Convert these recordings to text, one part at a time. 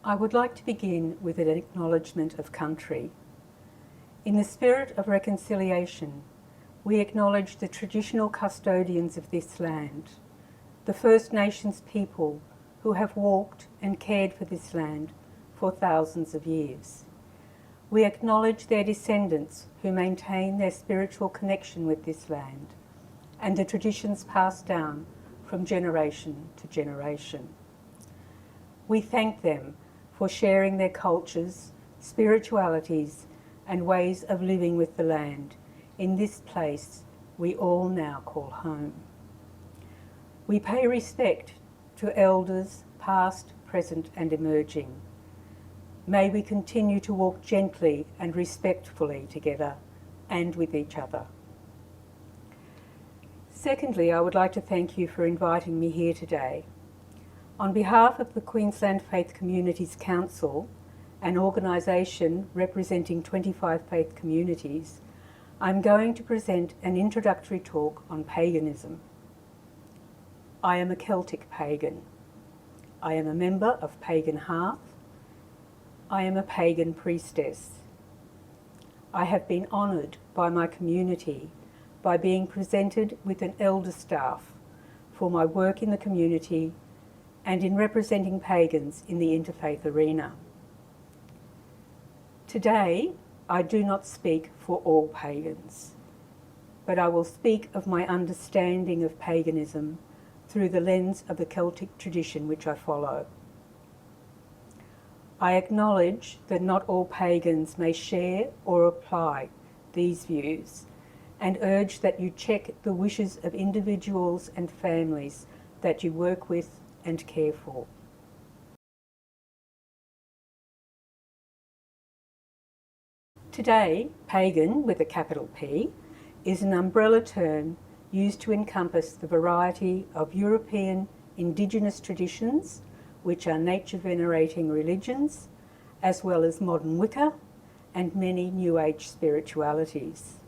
I would like to begin with an acknowledgement of country. In the spirit of reconciliation, we acknowledge the traditional custodians of this land, the First Nations people who have walked and cared for this land for thousands of years. We acknowledge their descendants who maintain their spiritual connection with this land and the traditions passed down from generation to generation. We thank them for sharing their cultures, spiritualities, and ways of living with the land in this place we all now call home. We pay respect to elders past, present, and emerging. May we continue to walk gently and respectfully together and with each other. Secondly, I would like to thank you for inviting me here today. On behalf of the Queensland Faith Communities Council, an organisation representing 25 faith communities, I'm going to present an introductory talk on paganism. I am a Celtic pagan. I am a member of Pagan Hearth. I am a pagan priestess. I have been honoured by my community by being presented with an elder staff for my work in the community and in representing pagans in the interfaith arena. Today, I do not speak for all pagans, but I will speak of my understanding of paganism through the lens of the Celtic tradition which I follow. I acknowledge that not all pagans may share or apply these views and urge that you check the wishes of individuals and families that you work with and care for. Today, pagan, with a capital P, is an umbrella term used to encompass the variety of European indigenous traditions, which are nature-venerating religions, as well as modern Wicca and many New Age spiritualities.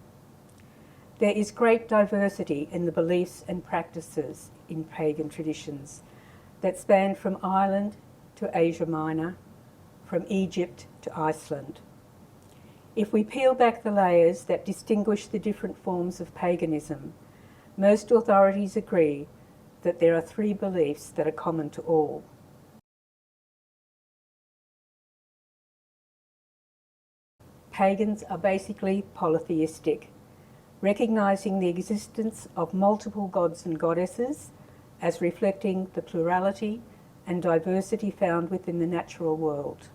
There is great diversity in the beliefs and practices in pagan traditions that span from Ireland to Asia Minor, from Egypt to Iceland. If we peel back the layers that distinguish the different forms of paganism, most authorities agree that there are three beliefs that are common to all. Pagans are basically polytheistic, recognising the existence of multiple gods and goddesses as reflecting the plurality and diversity found within the natural world.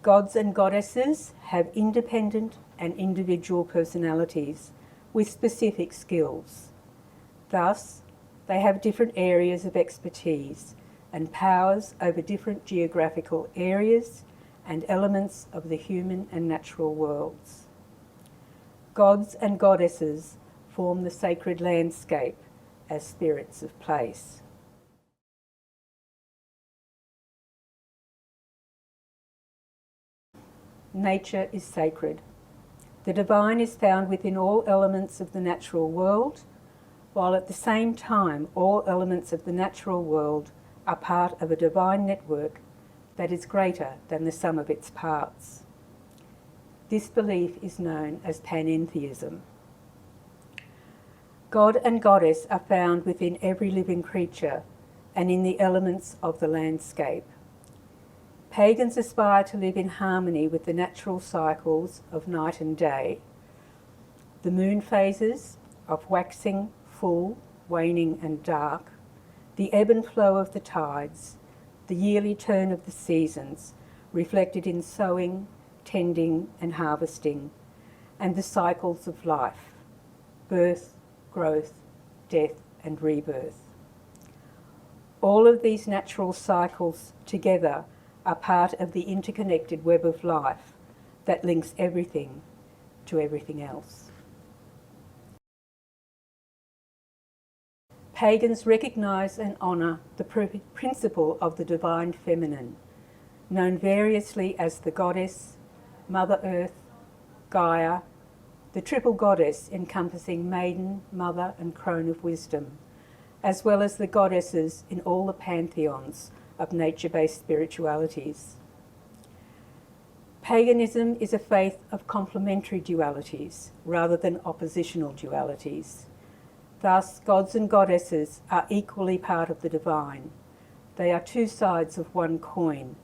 Gods and goddesses have independent and individual personalities with specific skills. Thus, they have different areas of expertise and powers over different geographical areas and elements of the human and natural worlds. Gods and goddesses form the sacred landscape as spirits of place. Nature is sacred. The divine is found within all elements of the natural world, while at the same time all elements of the natural world are part of a divine network that is greater than the sum of its parts. This belief is known as panentheism. God and goddess are found within every living creature and in the elements of the landscape. Pagans aspire to live in harmony with the natural cycles of night and day, the moon phases of waxing, full, waning and dark, the ebb and flow of the tides, the yearly turn of the seasons, reflected in sowing, tending and harvesting, and the cycles of life, birth, growth, death and rebirth. All of these natural cycles together are part of the interconnected web of life that links everything to everything else. Pagans recognise and honour the principle of the divine feminine, known variously as the goddess, Mother Earth, Gaia, the triple goddess encompassing maiden, mother and crone of wisdom, as well as the goddesses in all the pantheons of nature-based spiritualities. Paganism is a faith of complementary dualities rather than oppositional dualities. Thus, gods and goddesses are equally part of the divine. They are two sides of one coin,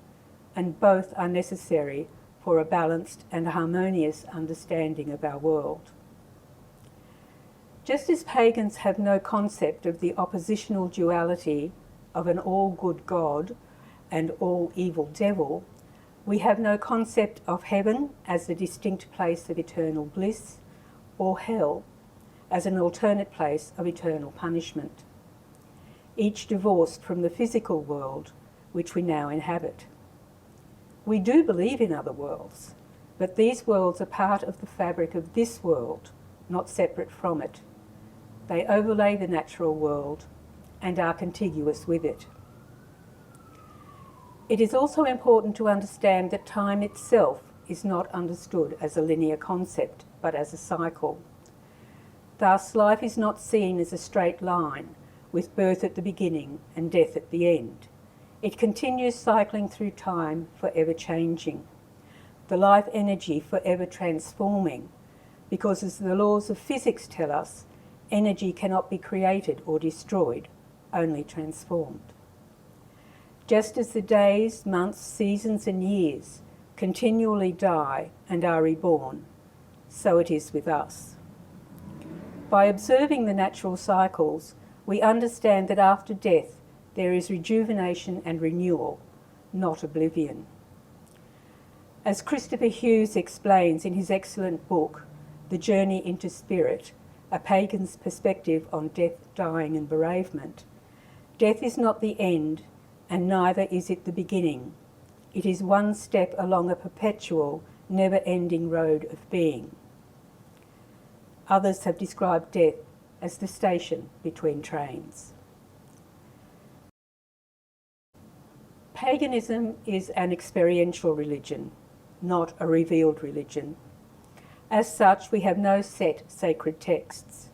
and both are necessary for a balanced and harmonious understanding of our world. Just as pagans have no concept of the oppositional duality of an all-good God and all-evil devil, we have no concept of heaven as a distinct place of eternal bliss, or hell as an alternate place of eternal punishment, each divorced from the physical world which we now inhabit. We do believe in other worlds, but these worlds are part of the fabric of this world, not separate from it. They overlay the natural world and are contiguous with it. It is also important to understand that time itself is not understood as a linear concept, but as a cycle. Thus, life is not seen as a straight line, with birth at the beginning and death at the end. It continues cycling through time, forever changing. The life energy forever transforming, because as the laws of physics tell us, energy cannot be created or destroyed, only transformed. Just as the days, months, seasons and years continually die and are reborn, so it is with us. By observing the natural cycles, we understand that after death there is rejuvenation and renewal, not oblivion. As Christopher Hughes explains in his excellent book, The Journey into Spirit, A Pagan's Perspective on Death, Dying and Bereavement, death is not the end, and neither is it the beginning. It is one step along a perpetual, never-ending road of being. Others have described death as the station between trains. Paganism is an experiential religion, not a revealed religion. As such, we have no set sacred texts.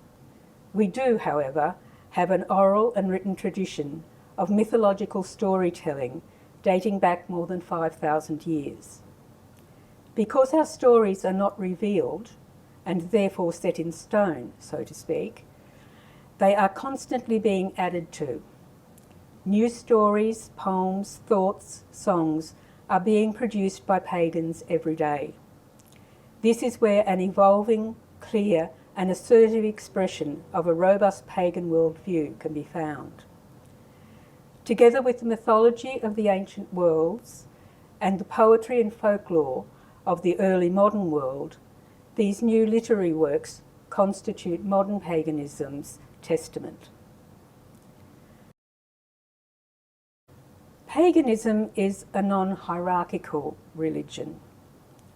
We do, however, have an oral and written tradition of mythological storytelling dating back more than 5,000 years. Because our stories are not revealed, and therefore set in stone, so to speak, they are constantly being added to. New stories, poems, thoughts, songs are being produced by pagans every day. This is where an evolving, clear and assertive expression of a robust pagan worldview can be found. Together with the mythology of the ancient worlds and the poetry and folklore of the early modern world, these new literary works constitute modern paganism's testament. Paganism is a non-hierarchical religion.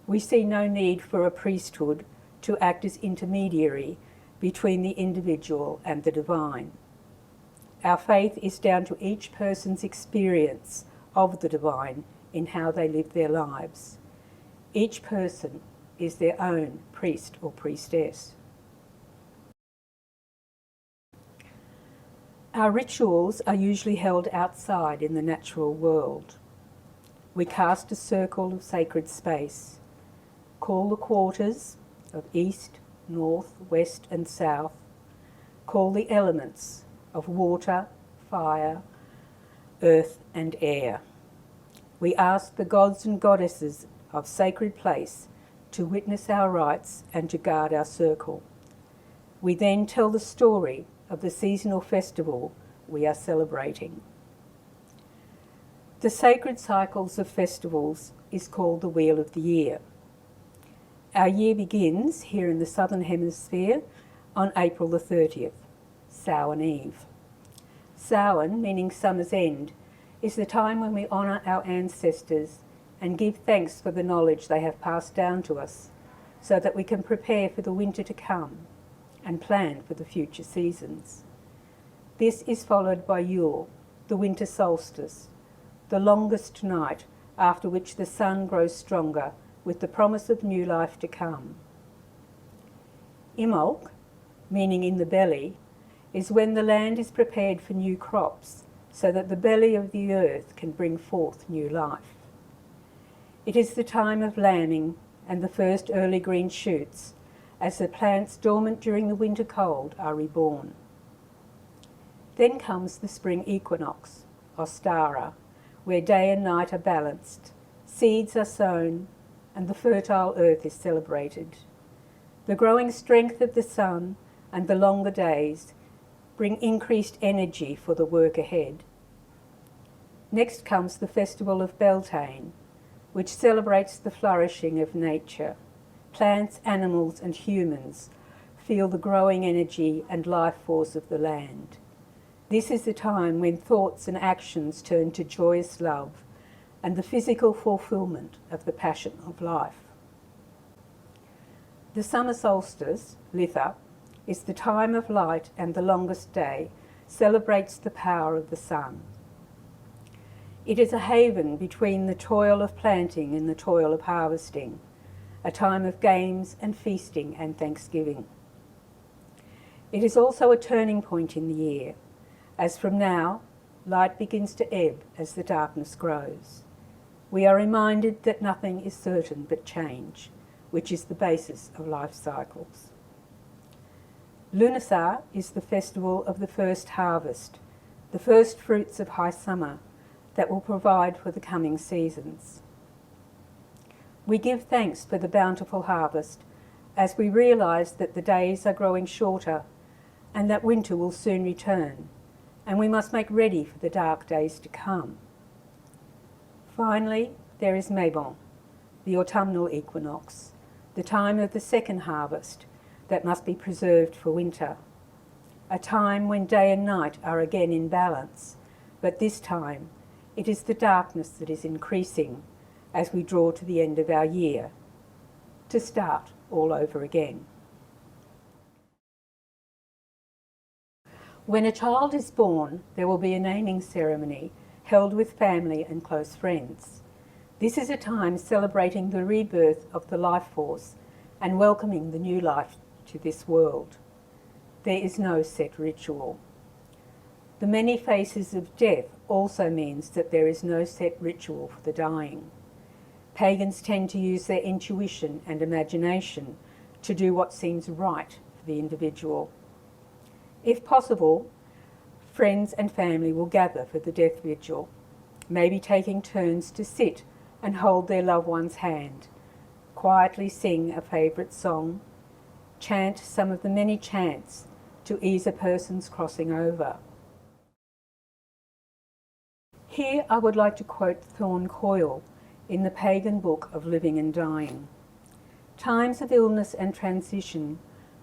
We see no need for a priesthood to act as intermediary between the individual and the divine. Our faith is down to each person's experience of the divine in how they live their lives. Each person is their own priest or priestess. Our rituals are usually held outside in the natural world. We cast a circle of sacred space, call the quarters of east, north, west and south, call the elements of water, fire, earth and air. We ask the gods and goddesses of sacred place to witness our rites and to guard our circle. We then tell the story of the seasonal festival we are celebrating. The sacred cycles of festivals is called the Wheel of the Year. Our year begins here in the Southern Hemisphere on April the 30th, Samhain Eve. Samhain, meaning summer's end, is the time when we honour our ancestors and give thanks for the knowledge they have passed down to us, so that we can prepare for the winter to come and plan for the future seasons. This is followed by Yule, the winter solstice, the longest night after which the sun grows stronger with the promise of new life to come. Imbolc, meaning in the belly, is when the land is prepared for new crops so that the belly of the earth can bring forth new life. It is the time of lambing and the first early green shoots, as the plants dormant during the winter cold are reborn. Then comes the spring equinox, Ostara, where day and night are balanced, seeds are sown, and the fertile earth is celebrated. The growing strength of the sun and the longer days bring increased energy for the work ahead. Next comes the festival of Beltane, which celebrates the flourishing of nature. Plants, animals and humans feel the growing energy and life force of the land. This is the time when thoughts and actions turn to joyous love and the physical fulfillment of the passion of life. The summer solstice, Litha, is the time of light and the longest day, celebrates the power of the sun. It is a haven between the toil of planting and the toil of harvesting, a time of games and feasting and thanksgiving. It is also a turning point in the year, as from now, light begins to ebb as the darkness grows. We are reminded that nothing is certain but change, which is the basis of life cycles. Lunasa is the festival of the first harvest, the first fruits of high summer that will provide for the coming seasons. We give thanks for the bountiful harvest as we realise that the days are growing shorter and that winter will soon return, and we must make ready for the dark days to come. Finally, there is Mabon, the autumnal equinox, the time of the second harvest that must be preserved for winter, a time when day and night are again in balance, but this time it is the darkness that is increasing as we draw to the end of our year, to start all over again. When a child is born, there will be a naming ceremony held with family and close friends. This is a time celebrating the rebirth of the life force and welcoming the new life to this world. There is no set ritual. The many faces of death also means that there is no set ritual for the dying. Pagans tend to use their intuition and imagination to do what seems right for the individual. If possible, friends and family will gather for the death vigil, maybe taking turns to sit and hold their loved one's hand, quietly sing a favourite song, chant some of the many chants to ease a person's crossing over. Here I would like to quote Thorne Coyle in the Pagan Book of Living and Dying. Times of illness and transition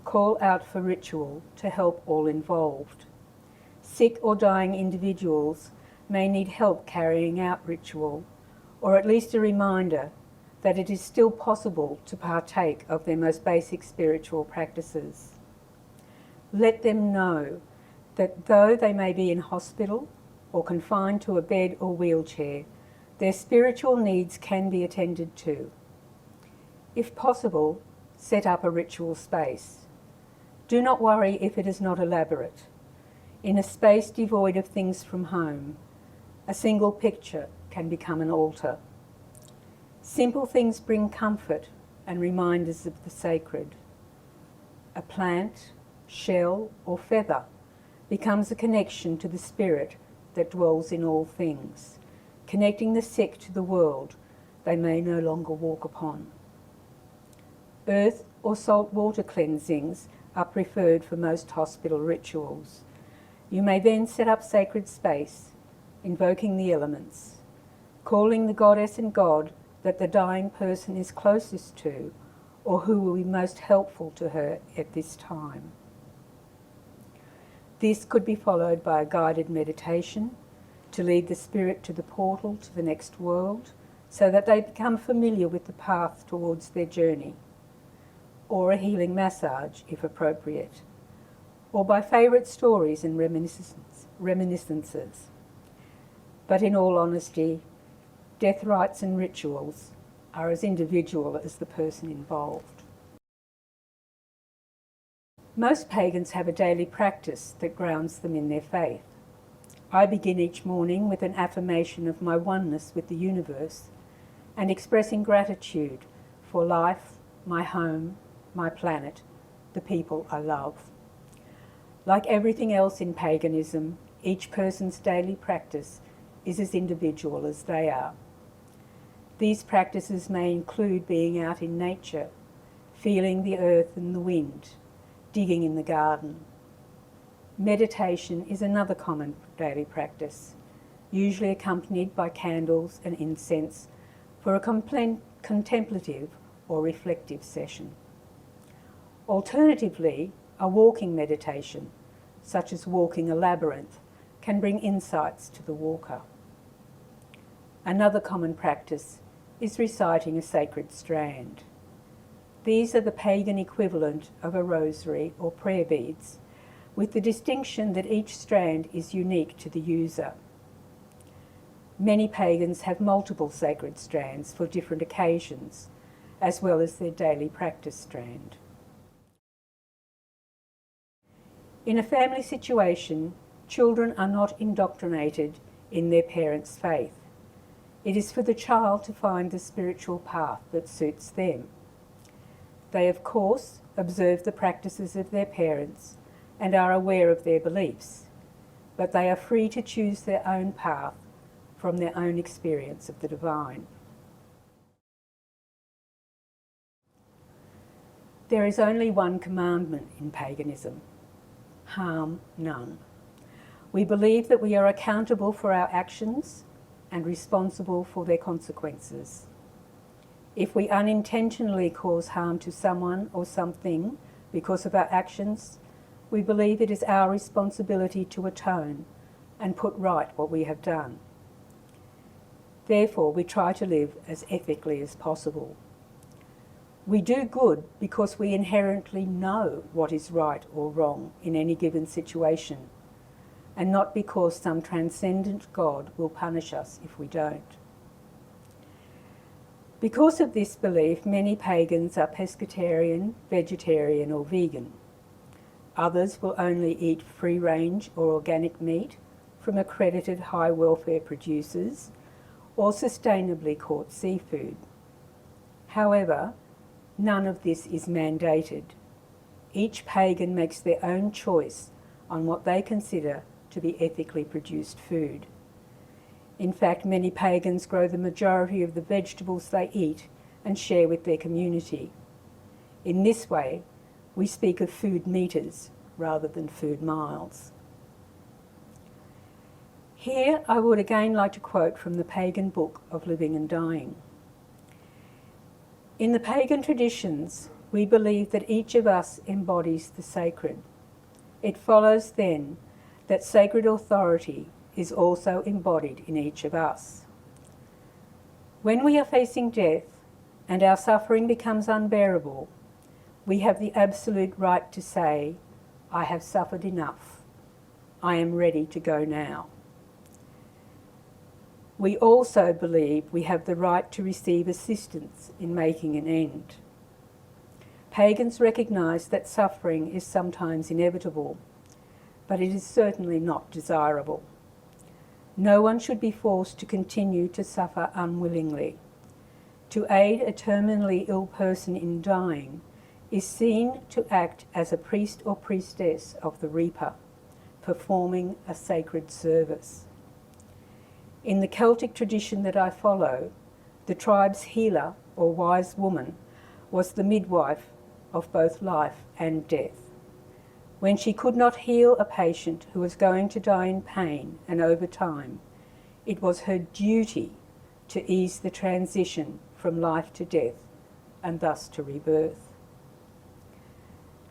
call out for ritual to help all involved. Sick or dying individuals may need help carrying out ritual, or at least a reminder that it is still possible to partake of their most basic spiritual practices. Let them know that though they may be in hospital or confined to a bed or wheelchair, their spiritual needs can be attended to. If possible, set up a ritual space. Do not worry if it is not elaborate. In a space devoid of things from home, a single picture can become an altar. Simple things bring comfort and reminders of the sacred. A plant, shell, or feather becomes a connection to the spirit that dwells in all things, connecting the sick to the world they may no longer walk upon. Earth or salt water cleansings are preferred for most hospital rituals. You may then set up sacred space, invoking the elements, calling the goddess and god that the dying person is closest to, or who will be most helpful to her at this time. This could be followed by a guided meditation to lead the spirit to the portal to the next world, so that they become familiar with the path towards their journey, or a healing massage if appropriate, or by favourite stories and reminiscences. But in all honesty, death rites and rituals are as individual as the person involved. Most pagans have a daily practice that grounds them in their faith. I begin each morning with an affirmation of my oneness with the universe and expressing gratitude for life, my home, my planet, the people I love. Like everything else in paganism, each person's daily practice is as individual as they are. These practices may include being out in nature, feeling the earth and the wind, digging in the garden. Meditation is another common daily practice, usually accompanied by candles and incense for a contemplative or reflective session. Alternatively, a walking meditation, such as walking a labyrinth, can bring insights to the walker. Another common practice is reciting a sacred strand. These are the pagan equivalent of a rosary or prayer beads, with the distinction that each strand is unique to the user. Many pagans have multiple sacred strands for different occasions, as well as their daily practice strand. In a family situation, children are not indoctrinated in their parents' faith. It is for the child to find the spiritual path that suits them. They, of course, observe the practices of their parents and are aware of their beliefs, but they are free to choose their own path from their own experience of the divine. There is only one commandment in paganism: harm none. We believe that we are accountable for our actions and responsible for their consequences. If we unintentionally cause harm to someone or something because of our actions, we believe it is our responsibility to atone and put right what we have done. Therefore, we try to live as ethically as possible. We do good because we inherently know what is right or wrong in any given situation, and not because some transcendent God will punish us if we don't. Because of this belief, many pagans are pescatarian, vegetarian or vegan. Others will only eat free-range or organic meat from accredited high welfare producers or sustainably caught seafood. However, none of this is mandated. Each pagan makes their own choice on what they consider to be ethically produced food. In fact, many pagans grow the majority of the vegetables they eat and share with their community. In this way, we speak of food meters rather than food miles. Here I would again like to quote from the pagan book of Living and Dying. In the pagan traditions, we believe that each of us embodies the sacred. It follows then that sacred authority is also embodied in each of us. When we are facing death and our suffering becomes unbearable, we have the absolute right to say, "I have suffered enough. I am ready to go now." We also believe we have the right to receive assistance in making an end. Pagans recognise that suffering is sometimes inevitable, but it is certainly not desirable. No one should be forced to continue to suffer unwillingly. To aid a terminally ill person in dying is seen to act as a priest or priestess of the Reaper, performing a sacred service. In the Celtic tradition that I follow, the tribe's healer or wise woman was the midwife of both life and death. When she could not heal a patient who was going to die in pain and over time, it was her duty to ease the transition from life to death and thus to rebirth.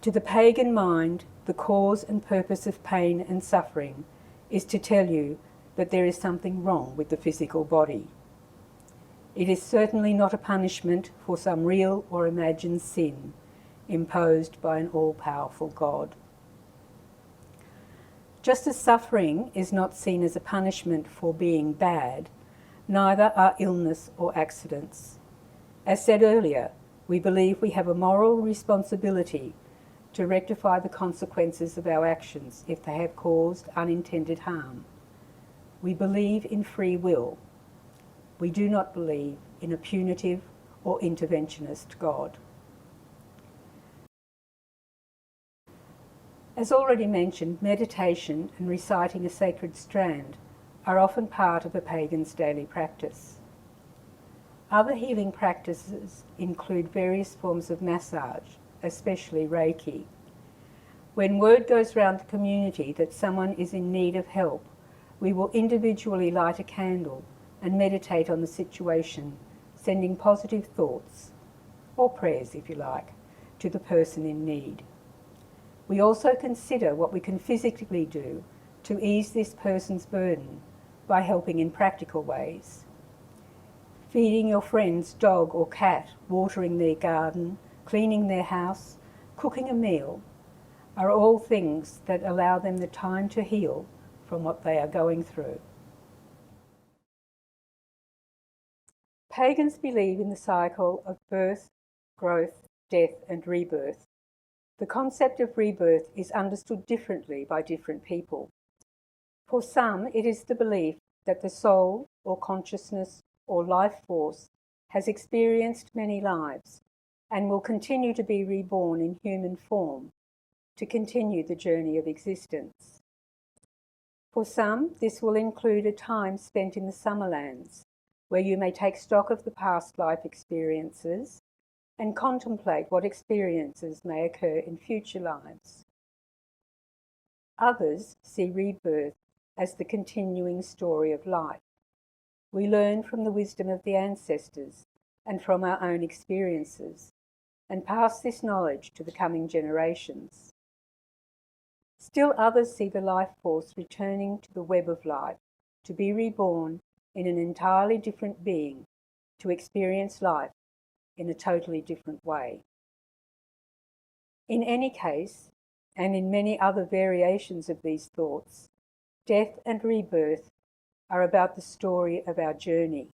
To the pagan mind, the cause and purpose of pain and suffering is to tell you that there is something wrong with the physical body. It is certainly not a punishment for some real or imagined sin imposed by an all-powerful God. Just as suffering is not seen as a punishment for being bad, neither are illness or accidents. As said earlier, we believe we have a moral responsibility to rectify the consequences of our actions if they have caused unintended harm. We believe in free will. We do not believe in a punitive or interventionist God. As already mentioned, meditation and reciting a sacred strand are often part of a pagan's daily practice. Other healing practices include various forms of massage, especially Reiki. When word goes around the community that someone is in need of help, we will individually light a candle and meditate on the situation, sending positive thoughts, or prayers if you like, to the person in need. We also consider what we can physically do to ease this person's burden by helping in practical ways. Feeding your friend's dog or cat, watering their garden, cleaning their house, cooking a meal, are all things that allow them the time to heal from what they are going through. Pagans believe in the cycle of birth, growth, death, and rebirth. The concept of rebirth is understood differently by different people. For some, it is the belief that the soul or consciousness or life force has experienced many lives and will continue to be reborn in human form to continue the journey of existence. For some, this will include a time spent in the summerlands, where you may take stock of the past life experiences and contemplate what experiences may occur in future lives. Others see rebirth as the continuing story of life. We learn from the wisdom of the ancestors and from our own experiences, and pass this knowledge to the coming generations. Still others see the life force returning to the web of life, to be reborn in an entirely different being, to experience life in a totally different way. In any case, and in many other variations of these thoughts, death and rebirth are about the story of our journey,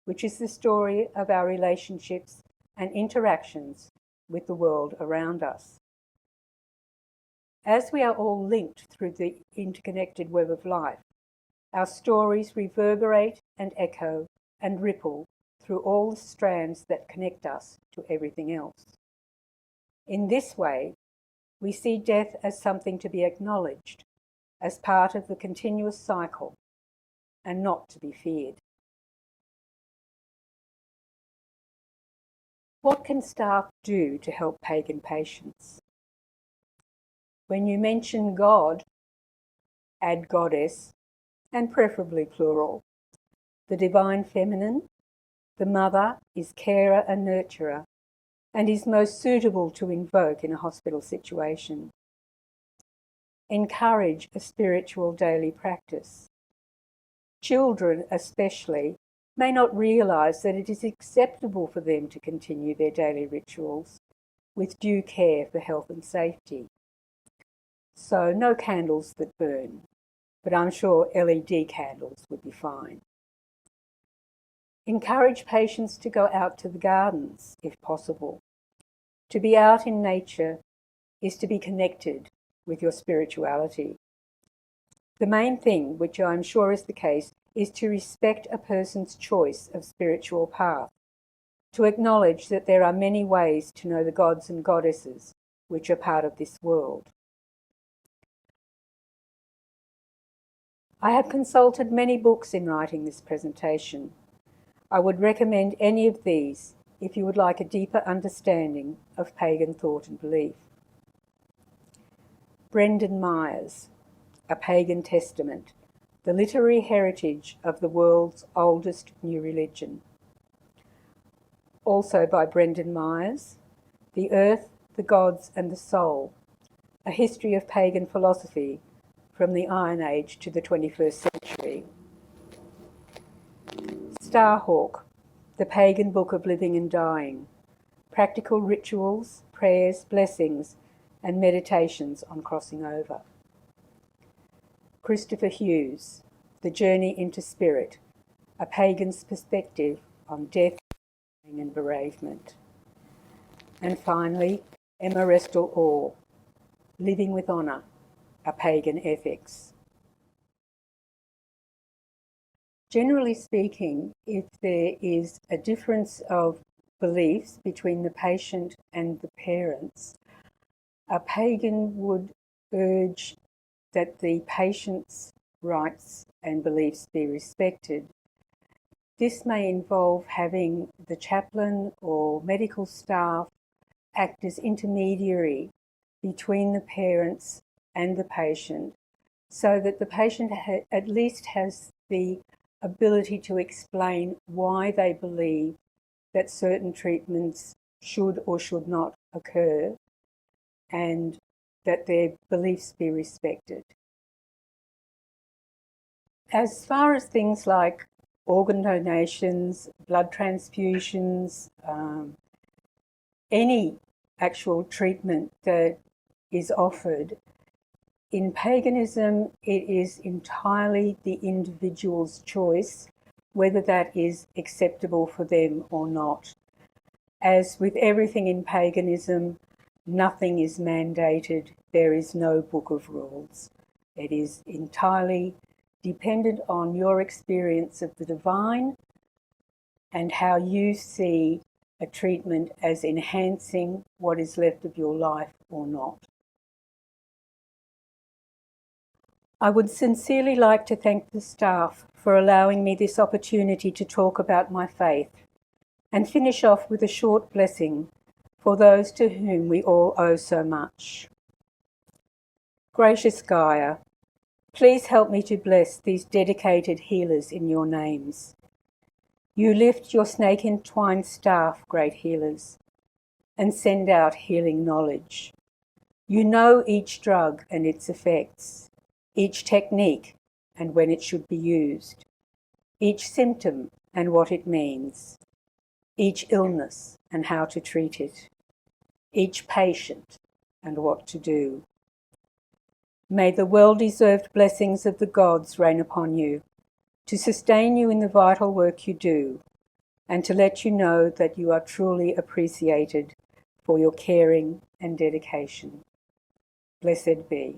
which is the story of our relationships and interactions with the world around us. As we are all linked through the interconnected web of life, our stories reverberate and echo and ripple through all the strands that connect us to everything else. In this way, we see death as something to be acknowledged, as part of the continuous cycle, and not to be feared. What can staff do to help pagan patients? When you mention God, add goddess, and preferably plural. The divine feminine, the mother, is carer and nurturer, and is most suitable to invoke in a hospital situation. Encourage a spiritual daily practice. Children especially may not realise that it is acceptable for them to continue their daily rituals with due care for health and safety. So no candles that burn, but I'm sure LED candles would be fine. Encourage patients to go out to the gardens, if possible. To be out in nature is to be connected with your spirituality. The main thing, which I'm sure is the case, is to respect a person's choice of spiritual path, to acknowledge that there are many ways to know the gods and goddesses which are part of this world. I have consulted many books in writing this presentation. I would recommend any of these if you would like a deeper understanding of pagan thought and belief. Brendan Myers, A Pagan Testament, the literary heritage of the world's oldest new religion. Also by Brendan Myers, The Earth, the Gods and the Soul, a history of pagan philosophy from the Iron Age to the 21st century. Starhawk, The Pagan Book of Living and Dying, practical rituals, prayers, blessings, and meditations on crossing over. Christopher Hughes, The Journey into Spirit, a pagan's perspective on death and bereavement. And finally, Emma Restall Orr, Living with Honour, a Pagan Ethics. Generally speaking, if there is a difference of beliefs between the patient and the parents, a pagan would urge that the patient's rights and beliefs be respected. This may involve having the chaplain or medical staff act as intermediary between the parents and the patient, so that the patient at least has the ability to explain why they believe that certain treatments should or should not occur, and that their beliefs be respected. As far as things like organ donations, blood transfusions, any actual treatment that is offered, in paganism it is entirely the individual's choice whether that is acceptable for them or not. As with everything in paganism, nothing is mandated. There is no book of rules. It is entirely dependent on your experience of the divine and how you see a treatment as enhancing what is left of your life or not. I would sincerely like to thank the staff for allowing me this opportunity to talk about my faith, and finish off with a short blessing for those to whom we all owe so much. Gracious Gaia, please help me to bless these dedicated healers in your names. You lift your snake-entwined staff, great healers, and send out healing knowledge. You know each drug and its effects, each technique and when it should be used, each symptom and what it means, each illness and how to treat it, each patient and what to do. May the well-deserved blessings of the gods rain upon you, to sustain you in the vital work you do, and to let you know that you are truly appreciated for your caring and dedication. Blessed be.